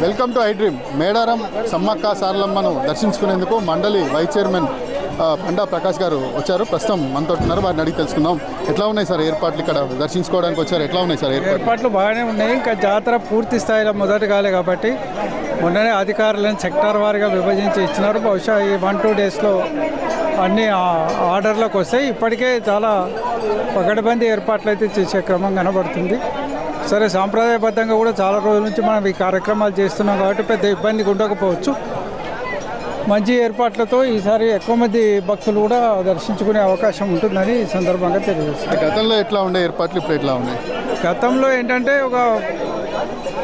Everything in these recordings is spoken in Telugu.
Welcome to I dream. Medaram Sammakka సారలమ్మను దర్శించుకునేందుకు మండలి వైస్ చైర్మన్ బండా ప్రకాష్ గారు వచ్చారు. ప్రస్తుతం మనతో ఉన్నారు, వారిని అడిగి తెలుసుకుందాం. ఎట్లా ఉన్నాయి సార్ ఏర్పాట్లు? ఇక్కడ దర్శించుకోవడానికి వచ్చారు, ఎట్లా ఉన్నాయి సార్ ఏర్పాట్లు? బాగానే ఉన్నాయి. ఇంకా జాతర పూర్తి స్థాయిలో మొదటి కాలే కాబట్టి మొన్ననే అధికారులను సెక్టార్ వారీగా విభజించి ఇచ్చినారు. బహుశా ఈ 1-2 డేస్లో అన్ని ఆర్డర్లకు వస్తాయి. ఇప్పటికే చాలా పకడ్బందీ ఏర్పాట్లు అయితే చేసే క్రమం కనబడుతుంది. సరే, సాంప్రదాయబద్ధంగా కూడా చాలా రోజుల నుంచి మనం ఈ కార్యక్రమాలు చేస్తున్నాం కాబట్టి పెద్ద ఇబ్బంది ఉండకపోవచ్చు. మంచి ఏర్పాట్లతో ఈసారి ఎక్కువ మంది భక్తులు కూడా దర్శించుకునే అవకాశం ఉంటుందని ఈ సందర్భంగా తెలియజేస్తుంది. గతంలో ఎట్లా ఉండే ఏర్పాట్లు, ఇప్పుడు ఎట్లా ఉన్నాయి? గతంలో ఏంటంటే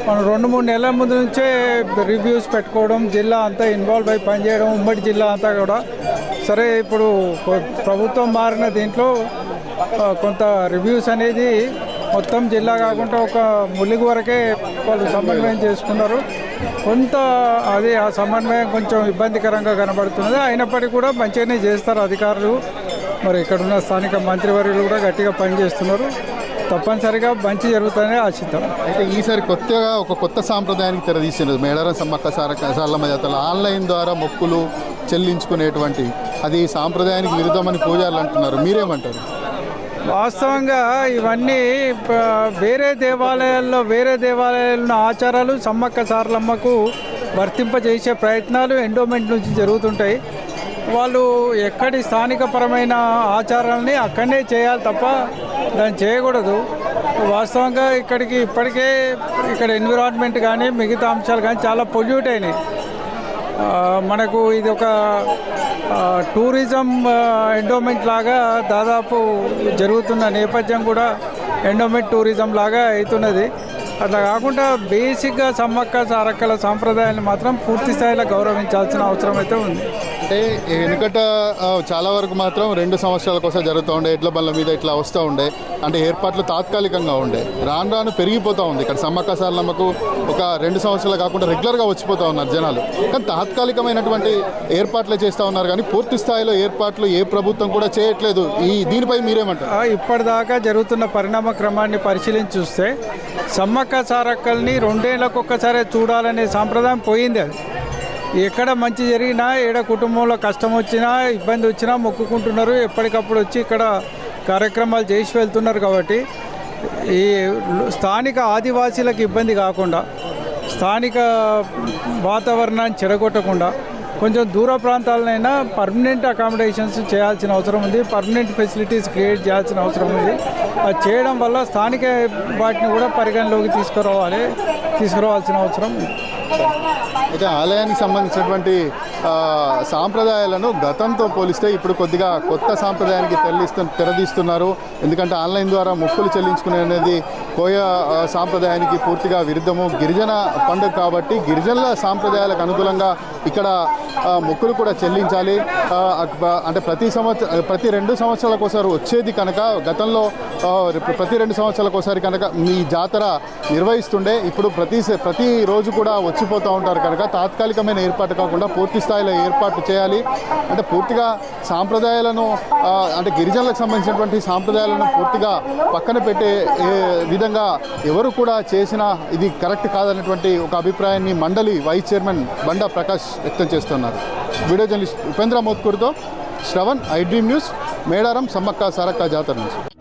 మనం 2-3 నెలల ముందు నుంచే రివ్యూస్ పెట్టుకోవడం, జిల్లా అంతా ఇన్వాల్వ్ అయి పనిచేయడం, ఉమ్మడి జిల్లా అంతా కూడా. సరే, ఇప్పుడు ప్రభుత్వం మారిన దీంట్లో కొంత రివ్యూస్ అనేది మొత్తం జిల్లా కాకుండా ఒక ములిగి వరకే వాళ్ళు సమన్వయం చేసుకున్నారు. కొంత అది ఆ సమన్వయం కొంచెం ఇబ్బందికరంగా కనబడుతున్నది. అయినప్పటికీ కూడా మంచిగానే చేస్తారు అధికారులు. మరి ఇక్కడున్న స్థానిక మంత్రివర్యులు కూడా గట్టిగా పనిచేస్తున్నారు. తప్పనిసరిగా మంచి జరుగుతుందని ఆశిద్దాం. అయితే ఈసారి కొత్తగా ఒక కొత్త సాంప్రదాయానికి తెరదీసినది మేడారం సమ్మక్క సారలమ్మ జాతరలో ఆన్లైన్ ద్వారా మొక్కులు చెల్లించుకునేటువంటి అది సాంప్రదాయానికి విరుద్ధమని పూజారులు అంటున్నారు. మీరేమంటారు? వాస్తవంగా ఇవన్నీ వేరే దేవాలయాల్లో ఆచారాలు సమ్మక్క సారలమ్మకు వర్తింపజేసే ప్రయత్నాలు ఎండోమెంట్ నుంచి జరుగుతుంటాయి. వాళ్ళు ఎక్కడి స్థానికపరమైన ఆచారాలని అక్కడనే చేయాలి తప్ప దాన్ని చేయకూడదు. వాస్తవంగా ఇప్పటికే ఇక్కడ ఎన్విరాన్మెంట్ కానీ మిగతా అంశాలు కానీ చాలా పొల్యూట్ అయినాయి. మనకు ఇది ఒక టూరిజం ఎండోమెంట్ లాగా దాదాపు జరుగుతున్న నేపథ్యం కూడా ఎండోమెంట్ టూరిజం లాగా అవుతున్నది. అట్లా కాకుండా బేసిక్గా సమ్మక్క సారక్కల సాంప్రదాయాన్ని మాత్రం పూర్తి స్థాయిలో గౌరవించాల్సిన అవసరం అయితే ఉంది. అంటే వెనుకట చాలా వరకు మాత్రం 2 సంవత్సరాల కోసం జరుగుతూ ఉండే, ఎడ్ల బండ్ల మీద ఇట్లా వస్తూ ఉండే, అంటే ఏర్పాట్లు తాత్కాలికంగా ఉండే. రాను రాను పెరిగిపోతూ ఉంది. ఇక్కడ సమ్మక్క సారలమ్మకు ఒక 2 సంవత్సరాలు కాకుండా రెగ్యులర్గా వచ్చిపోతూ ఉన్నారు జనాలు. కానీ తాత్కాలికమైనటువంటి ఏర్పాట్లే చేస్తూ ఉన్నారు, కానీ పూర్తి స్థాయిలో ఏర్పాట్లు ఏ ప్రభుత్వం కూడా చేయట్లేదు. దీనిపై మీరేమంటారు? ఇప్పటిదాకా జరుగుతున్న పరిణామ క్రమాన్ని పరిశీలించి చూస్తే సమ్మక్క సారక్కల్ని 2 ఏళ్ళకు ఒక్కసారి చూడాలనే సాంప్రదాయం పోయింది. అది ఎక్కడ మంచి జరిగినా, ఏడ కుటుంబంలో కష్టం వచ్చినా, ఇబ్బంది వచ్చినా మొక్కుకుంటున్నారు. ఎప్పటికప్పుడు వచ్చి ఇక్కడ కార్యక్రమాలు చేసి వెళ్తున్నారు. కాబట్టి ఈ స్థానిక ఆదివాసీలకు ఇబ్బంది కాకుండా, స్థానిక వాతావరణాన్ని చెడగొట్టకుండా కొంచెం దూర ప్రాంతాలనైనా పర్మనెంట్ అకామిడేషన్స్ చేయాల్సిన అవసరం ఉంది. పర్మనెంట్ ఫెసిలిటీస్ క్రియేట్ చేయాల్సిన అవసరం ఉంది. అది చేయడం వల్ల స్థానిక వాటిని కూడా పరిగణలోకి తీసుకురావాల్సిన అవసరం ఉంది. అయితే ఆలయానికి సంబంధించినటువంటి సాంప్రదాయాలను గతంతో పోలిస్తే ఇప్పుడు కొద్దిగా కొత్త సాంప్రదాయానికి తెరదీస్తున్నారు. ఎందుకంటే ఆన్లైన్ ద్వారా మొక్కులు చెల్లించుకునే అనేది కోయ సాంప్రదాయానికి పూర్తిగా విరుద్ధము. గిరిజన పండుగ కాబట్టి గిరిజనుల సాంప్రదాయాలకు అనుకూలంగా ఇక్కడ మొక్కులు కూడా చెల్లించాలి. అంటే ప్రతి 2 సంవత్సరాలకు ఒకసారి వచ్చేది కనుక, గతంలో ప్రతి 2 సంవత్సరాలకు ఒకసారి కనుక మీ జాతర నిర్వహిస్తుండే. ఇప్పుడు ప్రతి రోజు కూడా వచ్చిపోతూ ఉంటారు కనుక తాత్కాలికమైన ఏర్పాటు కాకుండా పూర్తి స్థాయిలో ఏర్పాట్లు చేయాలి. అంటే పూర్తిగా సాంప్రదాయాలను, అంటే గిరిజనులకు సంబంధించినటువంటి సాంప్రదాయాలను పూర్తిగా పక్కన పెట్టే విధంగా ఎవరు కూడా చేసినా ఇది కరెక్ట్ కాదన్నటువంటి ఒక అభిప్రాయాన్ని మండలి వైస్ చైర్మన్ బండా ప్రకాష్ వ్యక్తం చేస్తున్నారు. వీడియో జర్నలిస్ట్ ఉపేంద్ర మోత్కూర్తో Shravan, I dream news, Medaram Sammakka Sarakka జాతర నుంచి.